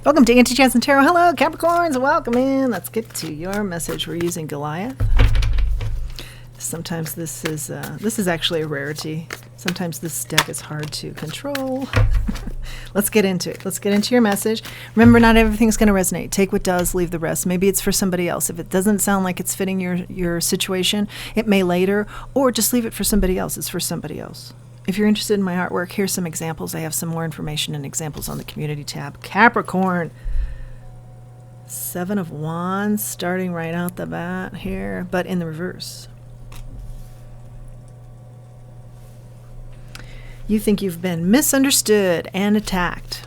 Welcome to Anti-Chance and Tarot. Hello, Capricorns. Welcome in. Let's get to your message. We're using Goliath. Sometimes this is actually a rarity. Sometimes this deck is hard to control. Let's get into it. Let's get into your message. Remember, not everything's going to resonate. Take what does, leave the rest. Maybe it's for somebody else. If it doesn't sound like it's fitting your situation, it may later, or just leave it for somebody else. It's for somebody else. If you're interested in my artwork, here's some examples. I have some more information and examples on the community tab. Capricorn. 7 of Wands, starting right out the bat here, but in the reverse. You think you've been misunderstood and attacked.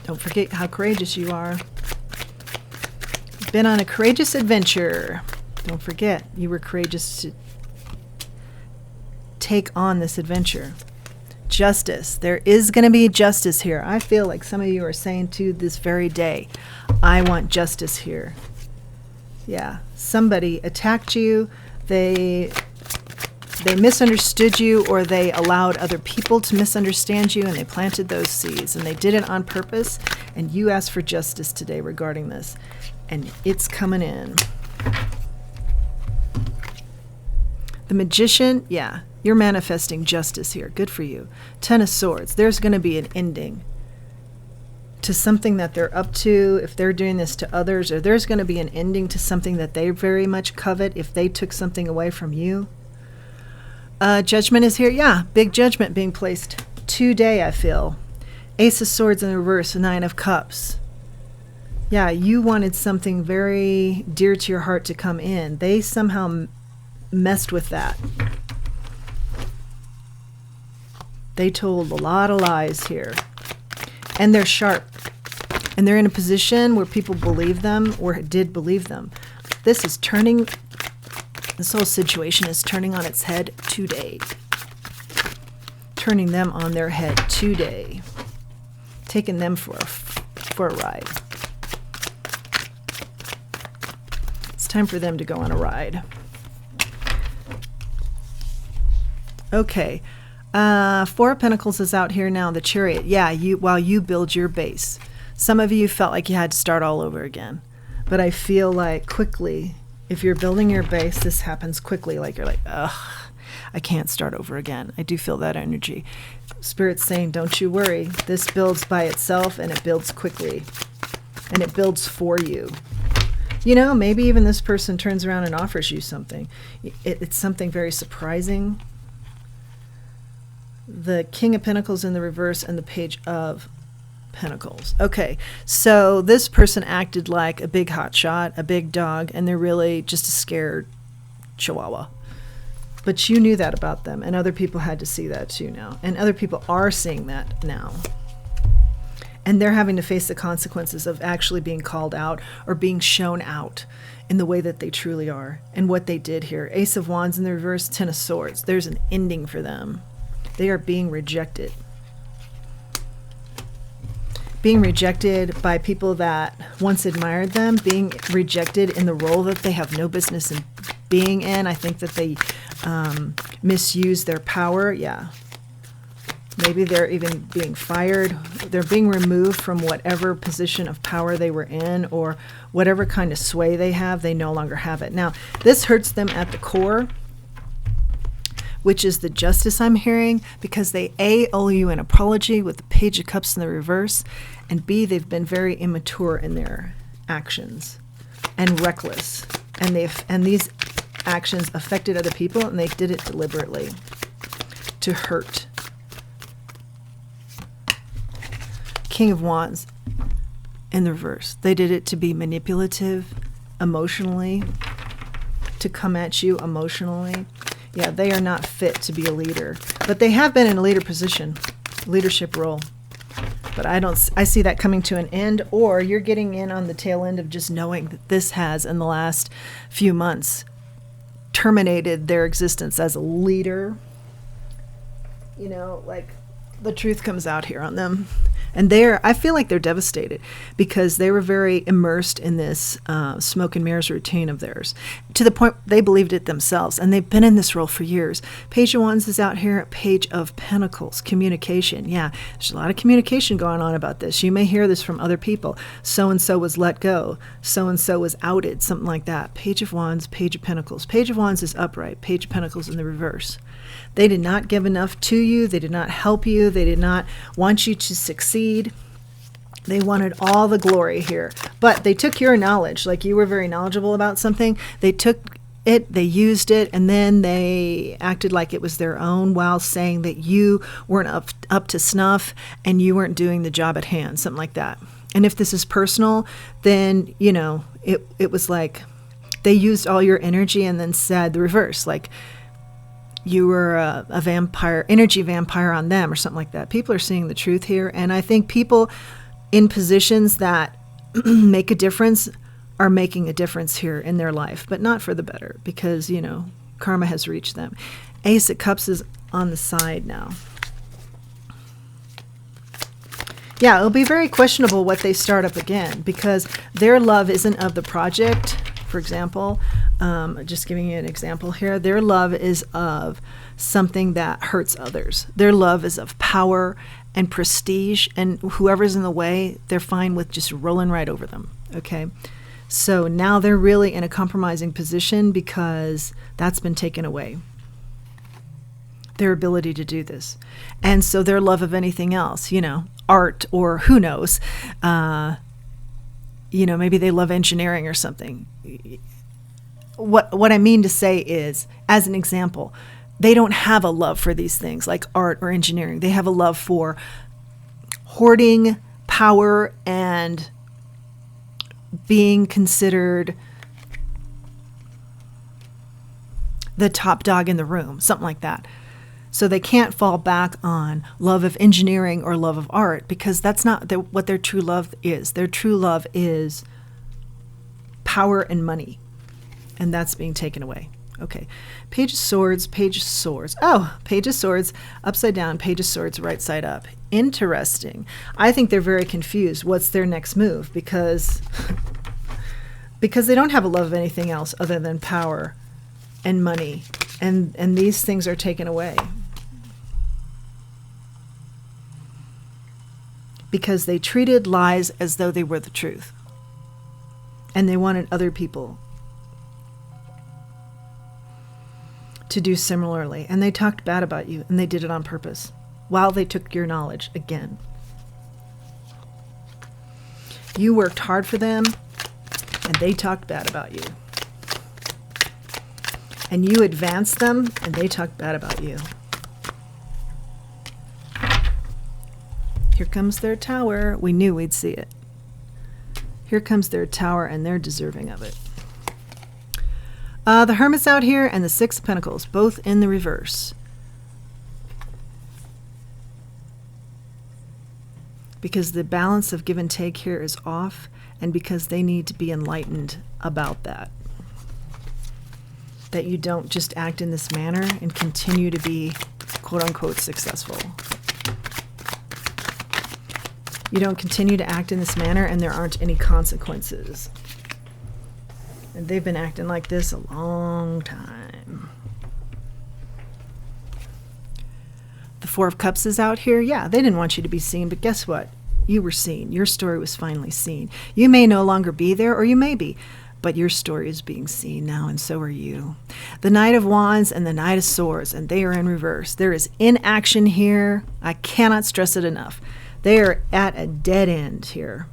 Don't forget how courageous you are. You've been on a courageous adventure. Don't forget, you were courageous to take on this adventure. Justice. There is going to be justice here. I feel like some of you are saying to this very day, I want justice here. Yeah. Somebody attacked you. They misunderstood you, or they allowed other people to misunderstand you, and they planted those seeds, and they did it on purpose, and you asked for justice today regarding this, and it's coming in. The Magician, yeah, you're manifesting justice here. Good for you. 10 of Swords. There's going to be an ending to something that they're up to, if they're doing this to others, or there's going to be an ending to something that they very much covet if they took something away from you. Judgment is here. Yeah, big judgment being placed today, I feel. Ace of Swords in the reverse, 9 of Cups. Yeah, you wanted something very dear to your heart to come in. They somehow messed with that. They told a lot of lies here. And they're sharp. And they're in a position where people believe them or did believe them. This whole situation is turning on its head today. Turning them on their head today. Taking them for a ride. It's time for them to go on a ride. Okay. 4 of Pentacles is out here now. The Chariot. Yeah, while you build your base. Some of you felt like you had to start all over again. But I feel like quickly, if you're building your base, this happens quickly. Like you're like, ugh, I can't start over again. I do feel that energy. Spirit's saying, don't you worry. This builds by itself, and it builds quickly. And it builds for you. You know, maybe even this person turns around and offers you something. It's something very surprising. The King of Pentacles in the reverse and the Page of Pentacles. Okay, so this person acted like a big hotshot, a big dog, and they're really just a scared chihuahua. But you knew that about them, and other people had to see that too now. And other people are seeing that now. And they're having to face the consequences of actually being called out or being shown out in the way that they truly are and what they did here. Ace of Wands in the reverse, 10 of Swords. There's an ending for them. They are being rejected. Being rejected by people that once admired them, being rejected in the role that they have no business in being in. I think that they misuse their power. Yeah. Maybe they're even being fired. They're being removed from whatever position of power they were in, or whatever kind of sway they have, they no longer have it. Now, this hurts them at the core, which is the justice I'm hearing, because they A, owe you an apology with the Page of Cups in the reverse, and B, they've been very immature in their actions and reckless, and these actions affected other people, and they did it deliberately to hurt. King of Wands in the reverse. They did it to be manipulative emotionally, to come at you emotionally. Yeah, they are not fit to be a leader, but they have been in a leadership role. But I see that coming to an end, or you're getting in on the tail end of just knowing that this has, in the last few months, terminated their existence as a leader. You know, like the truth comes out here on them. And I feel like they're devastated because they were very immersed in this smoke and mirrors routine of theirs. to the point they believed it themselves, and they've been in this role for years. Page of Wands is out here. Page of Pentacles, communication. Yeah, there's a lot of communication going on about this. You may hear this from other people. So-and-so was let go. So-and-so was outed, something like that. Page of Wands, Page of Pentacles. Page of Wands is upright. Page of Pentacles in the reverse. They did not give enough to you. They did not help you. They did not want you to succeed. They wanted all the glory here, but they took your knowledge, like you were very knowledgeable about something. They took it, they used it, and then they acted like it was their own while saying that you weren't up to snuff and you weren't doing the job at hand, something like that. And if this is personal, then, you know, it was like they used all your energy and then said the reverse, like you were a vampire, energy vampire on them or something like that. People are seeing the truth here, and I think people in positions that make a difference are making a difference here in their life, but not for the better because, you know, karma has reached them. Ace of Cups is on the side now. Yeah, it'll be very questionable what they start up again because their love isn't of the project. For example, just giving you an example here, their love is of something that hurts others. Their love is of power and prestige, and whoever's in the way, they're fine with just rolling right over them, okay? So now they're really in a compromising position because that's been taken away, their ability to do this. And so their love of anything else, you know, art or who knows, you know, maybe they love engineering or something. What I mean to say is, as an example, they don't have a love for these things like art or engineering. They have a love for hoarding power and being considered the top dog in the room, something like that. So they can't fall back on love of engineering or love of art because that's not what their true love is. Their true love is power and money, and that's being taken away. Okay, Page of Swords, Page of Swords. Oh, Page of Swords, upside down, Page of Swords, right side up. Interesting. I think they're very confused. What's their next move? Because they don't have a love of anything else other than power and money, and these things are taken away. Because they treated lies as though they were the truth. And they wanted other people to do similarly. And they talked bad about you, and they did it on purpose while they took your knowledge again. You worked hard for them, and they talked bad about you. And you advanced them, and they talked bad about you. Here comes their tower. We knew we'd see it. Here comes their tower, and they're deserving of it. The Hermit's out here, and the Six of Pentacles, both in the reverse. Because the balance of give and take here is off, and because they need to be enlightened about that. That you don't just act in this manner and continue to be, quote-unquote, successful. You don't continue to act in this manner and there aren't any consequences. And they've been acting like this a long time. The Four of Cups is out here. Yeah, they didn't want you to be seen, but guess what? You were seen. Your story was finally seen. You may no longer be there, or you may be, but your story is being seen now, and so are you. The Knight of Wands and the Knight of Swords, and they are in reverse. There is inaction here. I cannot stress it enough. They are at a dead end here.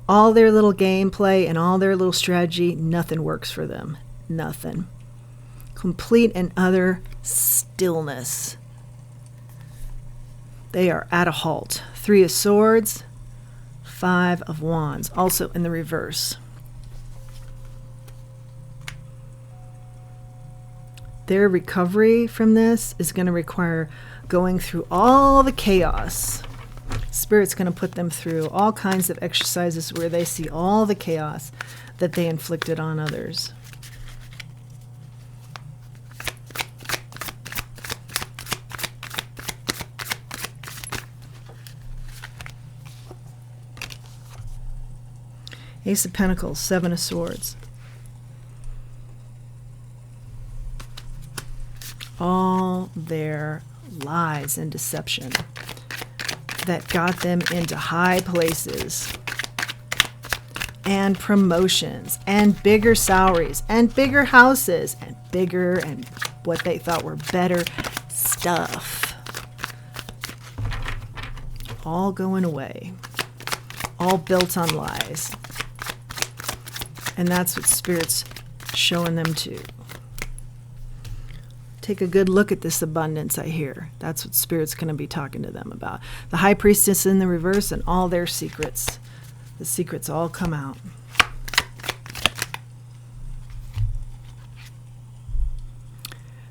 All their little gameplay and all their little strategy, nothing works for them. Nothing. Complete and utter stillness. They are at a halt. Three of Swords, Five of Wands, also in the reverse. Their recovery from this is going to require going through all the chaos. Spirit's going to put them through all kinds of exercises where they see all the chaos that they inflicted on others. Ace of Pentacles, Seven of Swords. all their lies and deception that got them into high places and promotions and bigger salaries and bigger houses and bigger and what they thought were better stuff. All going away. All built on lies. And that's what Spirit's showing them too. Take a good look at this abundance, I hear. That's what Spirit's going to be talking to them about. The High Priestess in the reverse and all their secrets. The secrets all come out.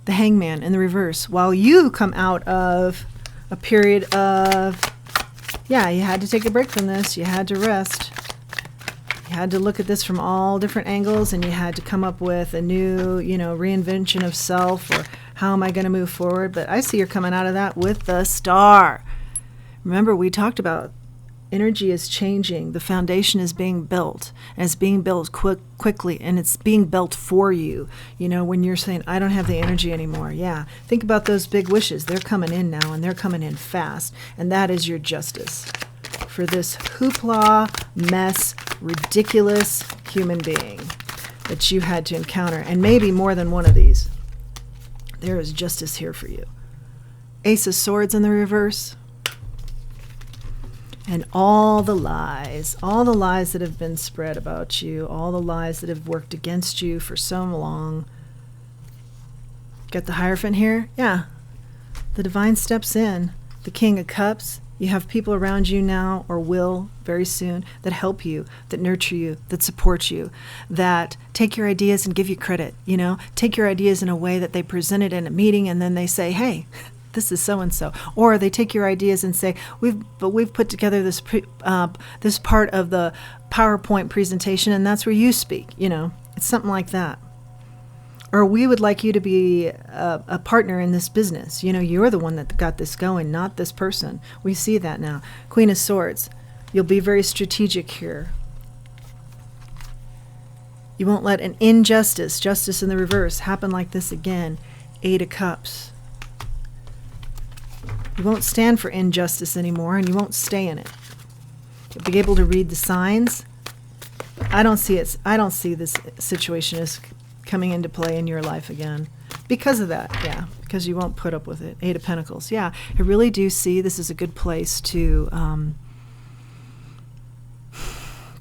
The Hangman in the reverse. While you come out of a period of, yeah, you had to take a break from this. You had to rest. You had to look at this from all different angles, and you had to come up with a new, reinvention of self, or how am I going to move forward? But I see you're coming out of that with the Star. Remember, we talked about energy is changing. The foundation is being built, and it's being built quickly, and it's being built for you. When you're saying, I don't have the energy anymore. Yeah, think about those big wishes. They're coming in now, and they're coming in fast, and that is your justice for this hoopla, mess, ridiculous human being that you had to encounter, and maybe more than one of these. There is justice here for you. Ace of Swords in the reverse. And all the lies that have been spread about you, all the lies that have worked against you for so long. Got the Hierophant here? Yeah. The Divine steps in. The King of Cups. You have people around you now, or will very soon, that help you, that nurture you, that support you, that take your ideas and give you credit. Take your ideas in a way that they present it in a meeting, and then they say, hey, this is so-and-so. Or they take your ideas and say, we've put together this this part of the PowerPoint presentation, and that's where you speak. It's something like that. Or we would like you to be a partner in this business. You're the one that got this going, not this person. We see that now. Queen of Swords. You'll be very strategic here. You won't let an injustice, justice in the reverse, happen like this again. 8 of Cups. You won't stand for injustice anymore, and you won't stay in it. You'll be able to read the signs. I don't see this situation as coming into play in your life again because of that. Yeah, because you won't put up with it. 8 of Pentacles. Yeah, I really do see this is a good place to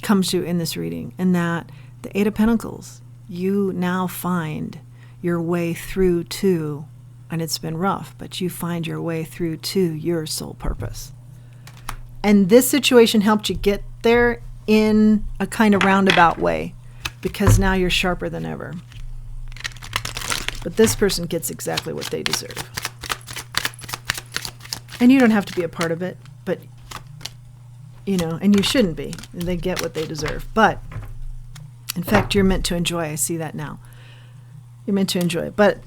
come to in this reading, and that the 8 of Pentacles, you now find your way through to, and it's been rough, but you find your way through to your soul purpose. And this situation helped you get there in a kind of roundabout way, because now you're sharper than ever. But this person gets exactly what they deserve. And you don't have to be a part of it, but, and you shouldn't be. They get what they deserve. But, in fact, you're meant to enjoy. I see that now. You're meant to enjoy. But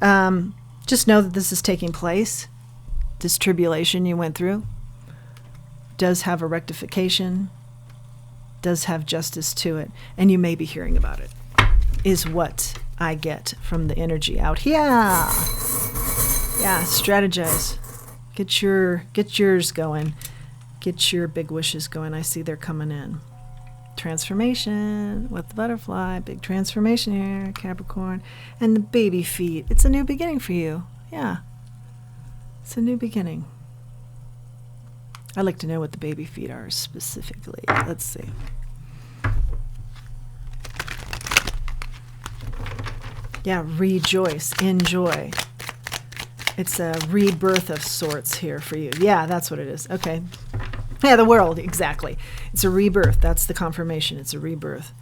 just know that this is taking place. This tribulation you went through does have a rectification, does have justice to it, and you may be hearing about it, is what I get from the energy out here. Yeah, strategize. Get yours going. Get your big wishes going. I see they're coming in. Transformation with the butterfly. Big transformation here, Capricorn. And the baby feet. It's a new beginning for you. Yeah. It's a new beginning. I'd like to know what the baby feet are specifically. Let's see. Yeah, rejoice, enjoy. It's a rebirth of sorts here for you. Yeah, that's what it is. Okay. Yeah, the world, exactly. It's a rebirth. That's the confirmation. It's a rebirth.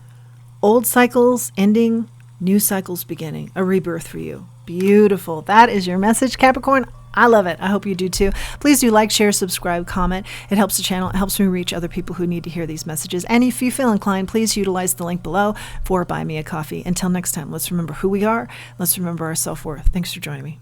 Old cycles ending, new cycles beginning. A rebirth for you. Beautiful. That is your message, Capricorn. I love it. I hope you do too. Please do like, share, subscribe, comment. It helps the channel. It helps me reach other people who need to hear these messages. And if you feel inclined, please utilize the link below for Buy Me a Coffee. Until next time, let's remember who we are. Let's remember our self-worth. Thanks for joining me.